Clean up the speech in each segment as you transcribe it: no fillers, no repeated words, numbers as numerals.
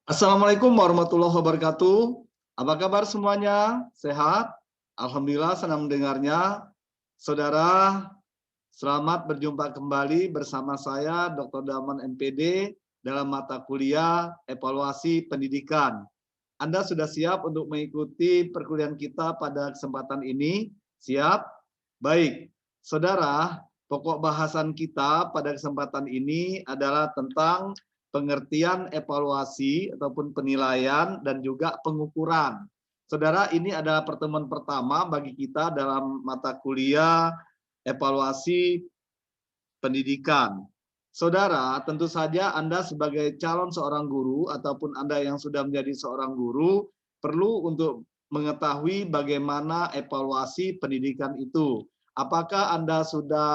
Assalamualaikum warahmatullahi wabarakatuh. Apa kabar semuanya? Sehat? Alhamdulillah senang mendengarnya. Saudara, selamat berjumpa kembali bersama saya Dr. Daman MPD dalam mata kuliah Evaluasi Pendidikan. Anda sudah siap untuk mengikuti perkuliahan kita pada kesempatan ini? Siap? Baik. Saudara, pokok bahasan kita pada kesempatan ini adalah tentang pengertian evaluasi ataupun penilaian dan juga pengukuran. Saudara, ini adalah pertemuan pertama bagi kita dalam mata kuliah evaluasi pendidikan. Saudara, tentu saja Anda sebagai calon seorang guru ataupun Anda yang sudah menjadi seorang guru perlu untuk mengetahui bagaimana evaluasi pendidikan itu. Apakah Anda sudah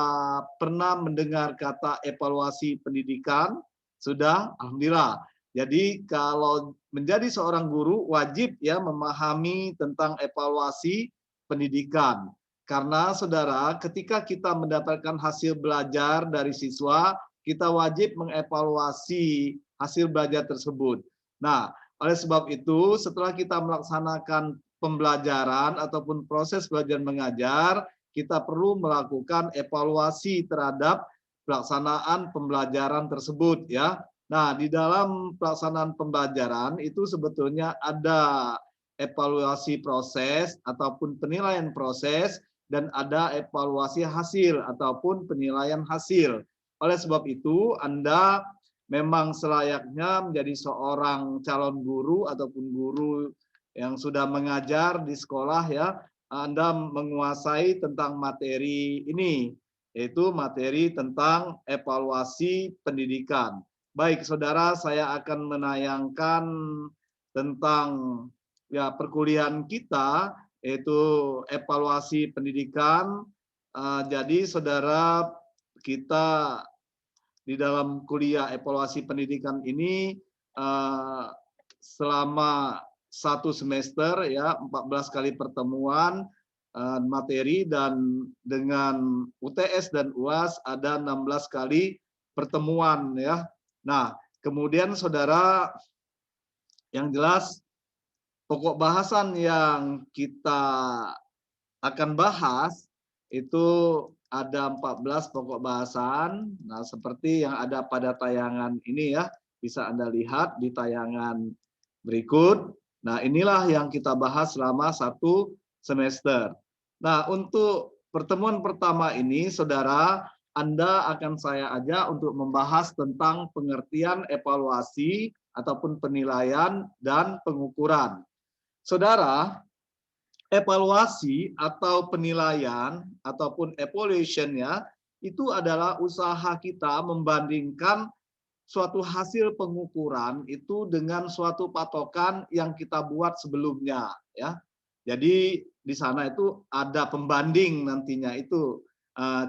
pernah mendengar kata evaluasi pendidikan? Sudah? Alhamdulillah. Jadi kalau menjadi seorang guru wajib ya memahami tentang evaluasi pendidikan. Karena saudara, ketika kita mendapatkan hasil belajar dari siswa, kita wajib mengevaluasi hasil belajar tersebut. Nah, oleh sebab itu, setelah kita melaksanakan pembelajaran ataupun proses belajar mengajar, kita perlu melakukan evaluasi terhadap pelaksanaan pembelajaran tersebut ya. Nah, di dalam pelaksanaan pembelajaran itu sebetulnya ada evaluasi proses ataupun penilaian proses dan ada evaluasi hasil ataupun penilaian hasil. Oleh sebab itu, Anda memang selayaknya menjadi seorang calon guru ataupun guru yang sudah mengajar di sekolah ya, Anda menguasai tentang materi ini, yaitu materi tentang evaluasi pendidikan. Baik, saudara, saya akan menayangkan tentang ya perkuliahan kita yaitu evaluasi pendidikan. Jadi saudara, kita di dalam kuliah evaluasi pendidikan ini selama 1 semester ya 14 kali pertemuan materi dan dengan UTS dan UAS ada 16 kali pertemuan ya. Nah, kemudian saudara, yang jelas pokok bahasan yang kita akan bahas itu ada 14 pokok bahasan. Nah, seperti yang ada pada tayangan ini ya, bisa Anda lihat di tayangan berikut. Nah, inilah yang kita bahas selama 1 semester. Nah, untuk pertemuan pertama ini, saudara, Anda akan saya ajak untuk membahas tentang pengertian evaluasi ataupun penilaian dan pengukuran. Saudara, evaluasi atau penilaian ataupun evaluation ya, itu adalah usaha kita membandingkan suatu hasil pengukuran itu dengan suatu patokan yang kita buat sebelumnya ya. Jadi di sana itu ada pembanding nantinya itu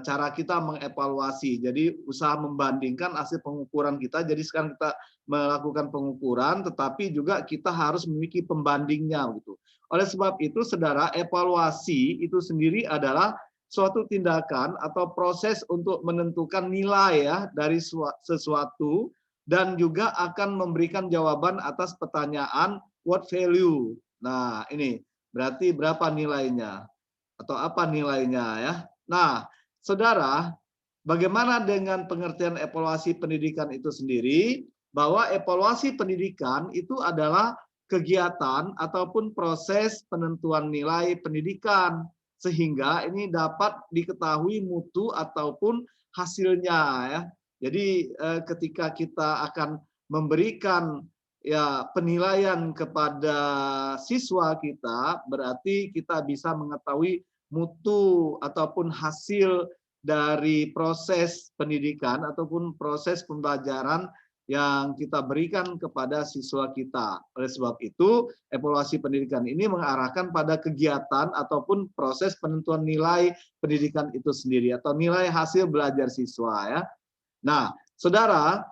cara kita mengevaluasi. Jadi usaha membandingkan hasil pengukuran kita. Jadi sekarang kita melakukan pengukuran, tetapi juga kita harus memiliki pembandingnya gitu. Oleh sebab itu, saudara, evaluasi itu sendiri adalah suatu tindakan atau proses untuk menentukan nilai ya dari sesuatu dan juga akan memberikan jawaban atas pertanyaan what value. Nah, ini berarti berapa nilainya atau apa nilainya ya. Nah, saudara, bagaimana dengan pengertian evaluasi pendidikan itu sendiri? Bahwa evaluasi pendidikan itu adalah kegiatan ataupun proses penentuan nilai pendidikan sehingga ini dapat diketahui mutu ataupun hasilnya ya. Jadi ketika kita akan memberikan ya penilaian kepada siswa kita, berarti kita bisa mengetahui mutu ataupun hasil dari proses pendidikan ataupun proses pembelajaran yang kita berikan kepada siswa kita. Oleh sebab itu, evaluasi pendidikan ini mengarahkan pada kegiatan ataupun proses penentuan nilai pendidikan itu sendiri atau nilai hasil belajar siswa ya. Nah, saudara,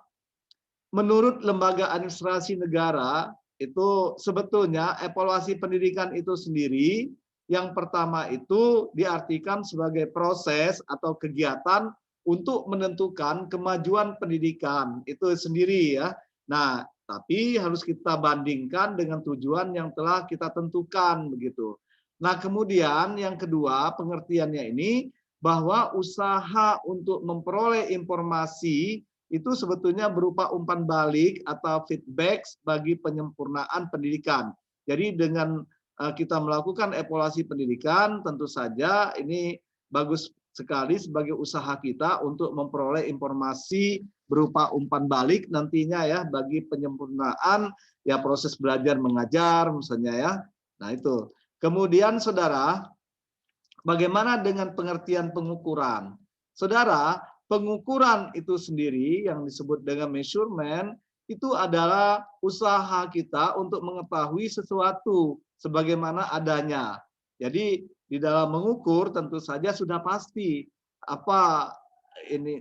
menurut Lembaga Administrasi Negara itu sebetulnya evaluasi pendidikan itu sendiri yang pertama itu diartikan sebagai proses atau kegiatan untuk menentukan kemajuan pendidikan itu sendiri ya. Nah, tapi harus kita bandingkan dengan tujuan yang telah kita tentukan begitu. Nah, kemudian yang kedua, pengertiannya ini bahwa usaha untuk memperoleh informasi itu sebetulnya berupa umpan balik atau feedback bagi penyempurnaan pendidikan. Jadi dengan kita melakukan evaluasi pendidikan, tentu saja ini bagus sekali sebagai usaha kita untuk memperoleh informasi berupa umpan balik nantinya ya bagi penyempurnaan ya proses belajar mengajar misalnya ya. Nah itu. Kemudian saudara, bagaimana dengan pengertian pengukuran? Saudara, pengukuran itu sendiri yang disebut dengan measurement itu adalah usaha kita untuk mengetahui sesuatu sebagaimana adanya. Jadi di dalam mengukur tentu saja sudah pasti apa ini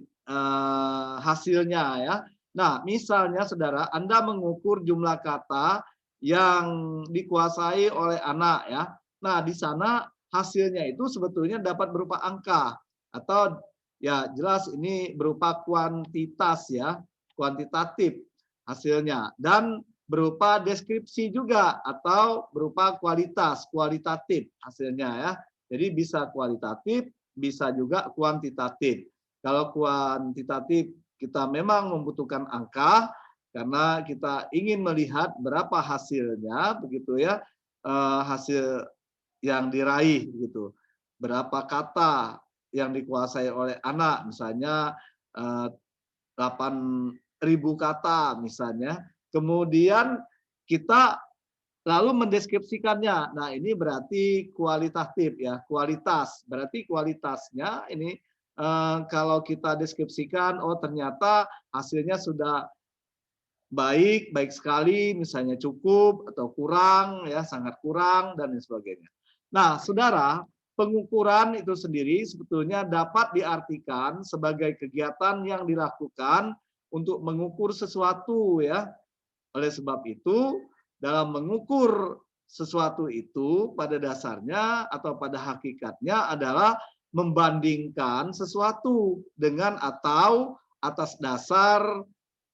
hasilnya ya. Nah, misalnya saudara, Anda mengukur jumlah kata yang dikuasai oleh anak ya. Nah, di sana hasilnya itu sebetulnya dapat berupa angka atau ya jelas ini berupa kuantitas ya, kuantitatif hasilnya dan berupa deskripsi juga atau berupa kualitas, kualitatif hasilnya ya. Jadi bisa kualitatif, bisa juga kuantitatif. Kalau kuantitatif kita memang membutuhkan angka karena kita ingin melihat berapa hasilnya begitu ya, hasil yang diraih gitu. Berapa kata yang dikuasai oleh anak misalnya 8.000 kata misalnya. Kemudian kita lalu mendeskripsikannya. Nah, ini berarti kualitatif ya, kualitas. Berarti kualitasnya ini kalau kita deskripsikan, oh ternyata hasilnya sudah baik, baik sekali, misalnya cukup atau kurang, ya sangat kurang dan lain sebagainya. Nah, saudara, pengukuran itu sendiri sebetulnya dapat diartikan sebagai kegiatan yang dilakukan untuk mengukur sesuatu, ya. Oleh sebab itu, dalam mengukur sesuatu itu pada dasarnya atau pada hakikatnya adalah membandingkan sesuatu dengan atau atas dasar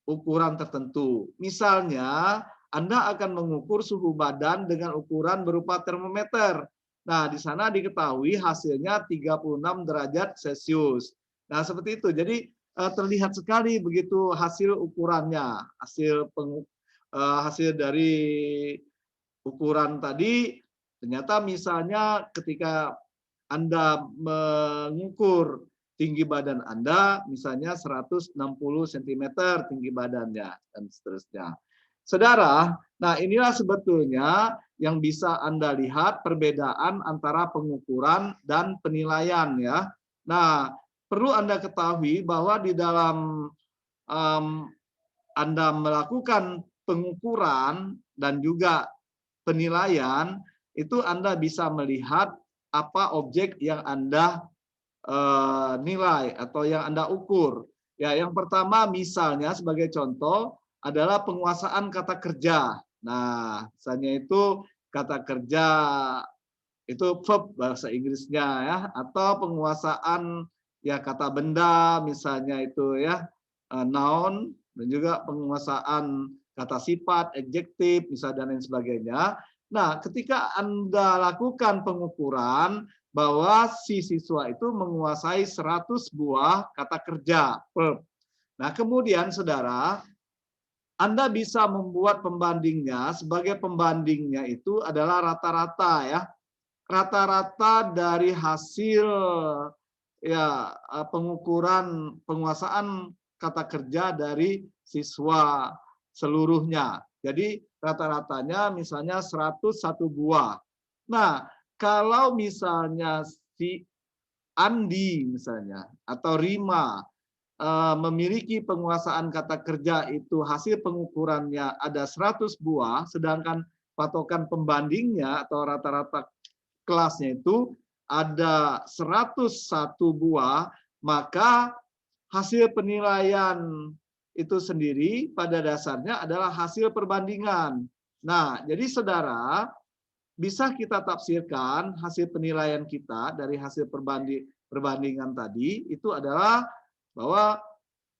ukuran tertentu. Misalnya, Anda akan mengukur suhu badan dengan ukuran berupa termometer. Nah, di sana diketahui hasilnya 36 derajat Celcius. Nah, seperti itu. Jadi terlihat sekali begitu hasil ukurannya, hasil dari ukuran tadi. Ternyata misalnya ketika Anda mengukur tinggi badan Anda, misalnya 160 cm tinggi badannya, dan seterusnya. Saudara, nah inilah sebetulnya yang bisa Anda lihat perbedaan antara pengukuran dan penilaian ya. Nah, perlu Anda ketahui bahwa di dalam Anda melakukan pengukuran dan juga penilaian, itu Anda bisa melihat apa objek yang Anda nilai atau yang Anda ukur. Ya, yang pertama misalnya sebagai contoh adalah penguasaan kata kerja. Nah, misalnya itu kata kerja itu verb bahasa Inggrisnya ya, atau penguasaan ya kata benda misalnya itu ya noun, dan juga penguasaan kata sifat, adjektif, misalnya dan lain sebagainya. Nah, ketika Anda lakukan pengukuran bahwa si siswa itu menguasai 100 buah kata kerja, verb. Nah, kemudian saudara, Anda bisa membuat pembandingnya, sebagai pembandingnya itu adalah rata-rata ya. Rata-rata dari hasil ya pengukuran penguasaan kata kerja dari siswa seluruhnya. Jadi rata-ratanya misalnya 101 buah. Nah, kalau misalnya si Andi misalnya atau Rima memiliki penguasaan kata kerja itu hasil pengukurannya ada 100 buah, sedangkan patokan pembandingnya atau rata-rata kelasnya itu ada 101 buah, maka hasil penilaian itu sendiri pada dasarnya adalah hasil perbandingan. Nah, jadi saudara, bisa kita tafsirkan hasil penilaian kita dari hasil perbandingan tadi itu adalah bahwa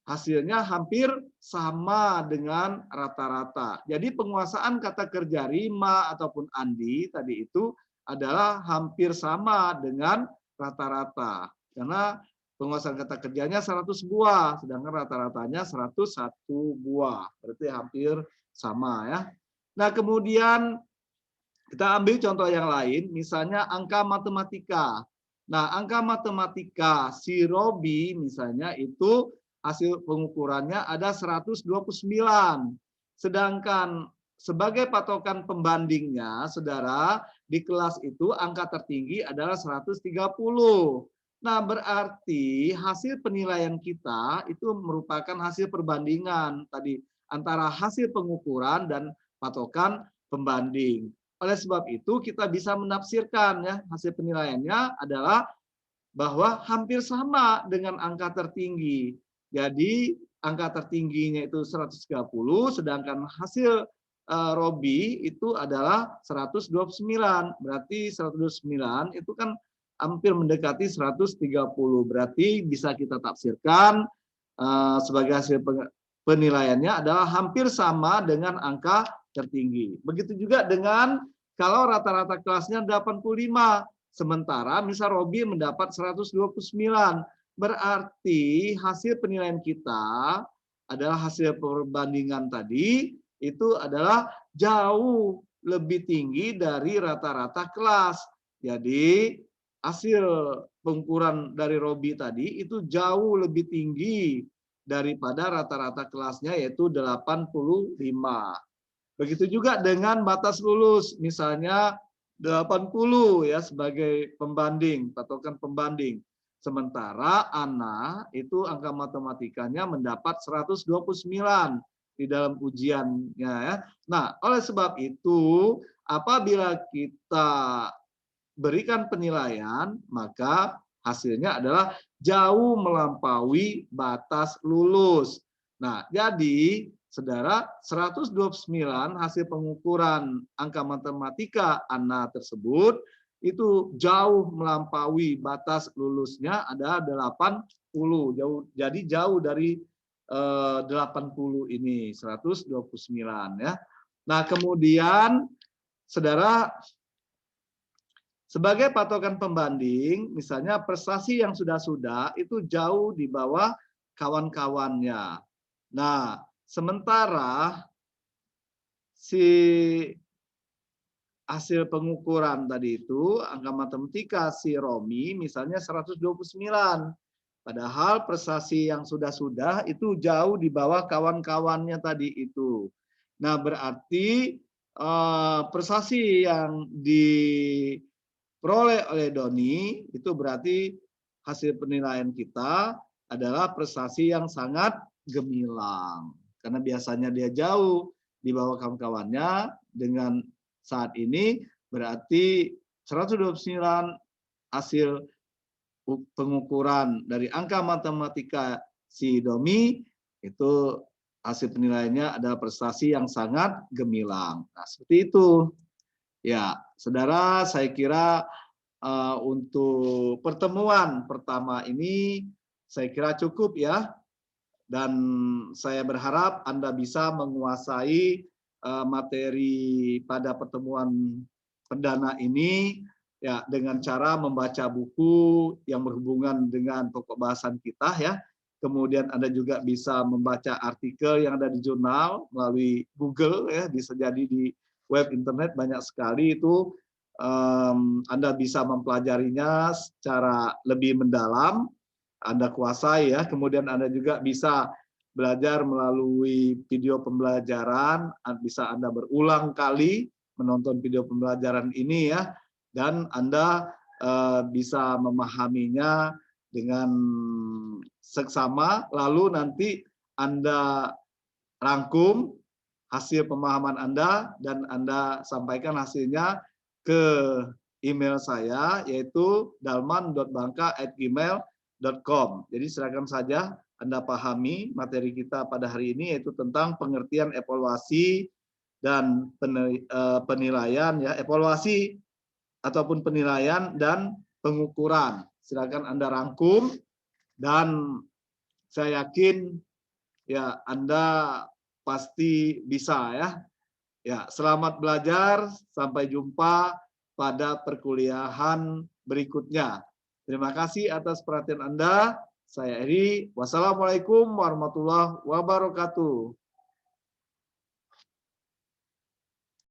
hasilnya hampir sama dengan rata-rata. Jadi penguasaan kata kerja Rima ataupun Andi tadi itu adalah hampir sama dengan rata-rata. Karena penguasaan kata kerjanya 100 buah, sedangkan rata-ratanya 101 buah. Berarti hampir sama ya. Nah, kemudian kita ambil contoh yang lain, misalnya angka matematika. Nah, angka matematika si Robi misalnya itu hasil pengukurannya ada 129. Sedangkan sebagai patokan pembandingnya, saudara, di kelas itu angka tertinggi adalah 130. Nah, berarti hasil penilaian kita itu merupakan hasil perbandingan tadi antara hasil pengukuran dan patokan pembanding. Oleh sebab itu kita bisa menafsirkan ya hasil penilaiannya adalah bahwa hampir sama dengan angka tertinggi. Jadi angka tertingginya itu 130, sedangkan hasil Robi itu adalah 129. Berarti 129 itu kan hampir mendekati 130. Berarti bisa kita tafsirkan sebagai hasil penilaiannya adalah hampir sama dengan angka tertinggi. Begitu juga dengan kalau rata-rata kelasnya 85. Sementara misal Robi mendapat 129, berarti hasil penilaian kita adalah hasil perbandingan tadi itu adalah jauh lebih tinggi dari rata-rata kelas. Jadi hasil pengukuran dari Robi tadi itu jauh lebih tinggi daripada rata-rata kelasnya yaitu 85. Begitu juga dengan batas lulus, misalnya 80 ya sebagai pembanding, patokan pembanding. Sementara Ana itu angka matematikanya mendapat 129 di dalam ujiannya ya. Nah, oleh sebab itu apabila kita berikan penilaian, maka hasilnya adalah jauh melampaui batas lulus. Nah, jadi saudara 129 hasil pengukuran angka matematika Ana tersebut itu jauh melampaui batas lulusnya ada 80. Jadi jauh dari 80 ini 129 ya. Nah, kemudian saudara sebagai patokan pembanding, misalnya prestasi yang sudah-sudah itu jauh di bawah kawan-kawannya. Nah, sementara si hasil pengukuran tadi itu, angka matematika si Romi misalnya 129. Padahal prestasi yang sudah-sudah itu jauh di bawah kawan-kawannya tadi itu. Nah, berarti prestasi yang diperoleh oleh Doni itu berarti hasil penilaian kita adalah prestasi yang sangat gemilang. Karena biasanya dia jauh di bawah kawan-kawannya, dengan saat ini berarti 129 hasil pengukuran dari angka matematika si Domi itu hasil penilaiannya adalah prestasi yang sangat gemilang. Nah, seperti itu. Ya, saudara, saya kira untuk pertemuan pertama ini saya kira cukup ya. Dan saya berharap Anda bisa menguasai materi pada pertemuan perdana ini ya dengan cara membaca buku yang berhubungan dengan pokok bahasan kita ya. Kemudian Anda juga bisa membaca artikel yang ada di jurnal melalui Google ya, bisa jadi di web internet banyak sekali itu. Anda bisa mempelajarinya secara lebih mendalam, Anda kuasai ya. Kemudian Anda juga bisa belajar melalui video pembelajaran, bisa Anda berulang kali menonton video pembelajaran ini ya, dan Anda bisa memahaminya dengan seksama, lalu nanti Anda rangkum hasil pemahaman Anda dan Anda sampaikan hasilnya ke email saya yaitu dalman.bangka@gmail.com. Jadi silakan saja Anda pahami materi kita pada hari ini yaitu tentang pengertian evaluasi dan penilaian ya, evaluasi ataupun penilaian dan pengukuran. Silakan Anda rangkum dan saya yakin ya Anda pasti bisa ya. Ya, selamat belajar, sampai jumpa pada perkuliahan berikutnya. Terima kasih atas perhatian Anda. Saya Eri. Wassalamualaikum warahmatullahi wabarakatuh.